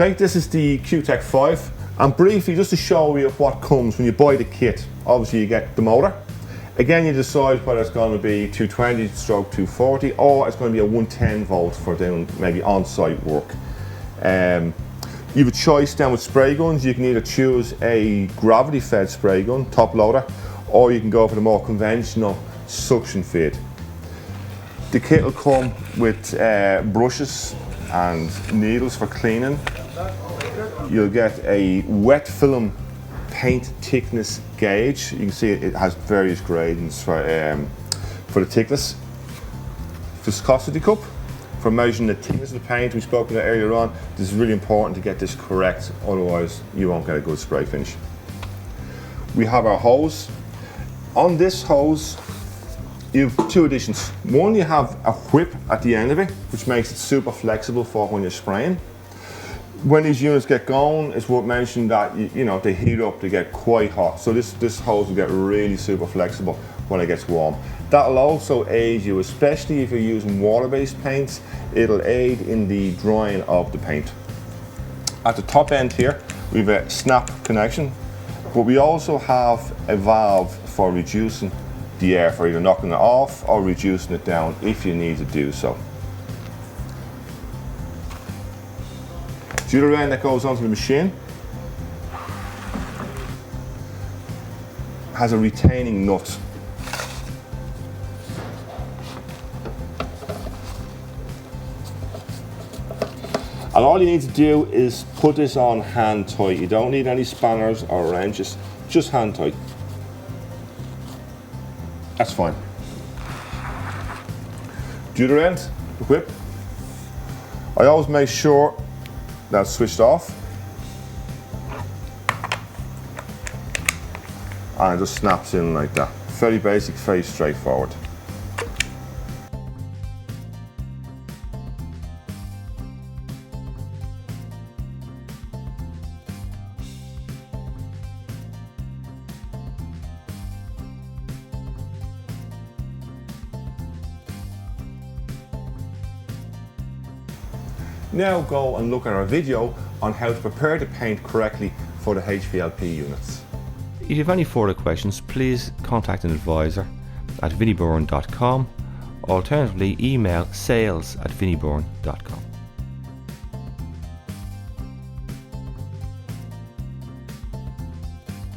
Okay, this is the QTech 5, and briefly just to show you what comes when you buy the kit. Obviously you get the motor. Again, you decide whether it's going to be 220 stroke 240 or it's going to be a 110 volt for doing maybe on-site work. You have a choice then with spray guns. You can either choose a gravity fed spray gun, top loader, or you can go for the more conventional suction feed. The kit will come with brushes and needles for cleaning. You'll get a wet film paint thickness gauge. You can see it has various gradings for the thickness. Viscosity cup for measuring the thickness of the paint. We spoke about earlier on. This is really important to get this correct, otherwise you won't get a good spray finish. We have our hose. On this hose, you have two additions. One, you have a whip at the end of it, which makes it super flexible for when you're spraying. When these units get going, it's worth mentioning that they heat up, they get quite hot. So this hose will get really super flexible when it gets warm. That'll also aid you, especially if you're using water-based paints. It'll aid in the drying of the paint. At the top end here, we have a snap connection, but we also have a valve for reducing the air, for either knocking it off or reducing it down if you need to do so. The other end that goes onto the machine has a retaining nut. And all you need to do is put this on hand tight. You don't need any spanners or wrenches, just hand tight. That's fine. The other end, the whip, I always make sure that's switched off. And it just snaps in like that. Very basic, very straightforward. Now go and look at our video on how to prepare the paint correctly for the HVLP units. If you have any further questions, please contact an advisor at vinnieburn.com. Alternatively, email sales@vinnieburn.com.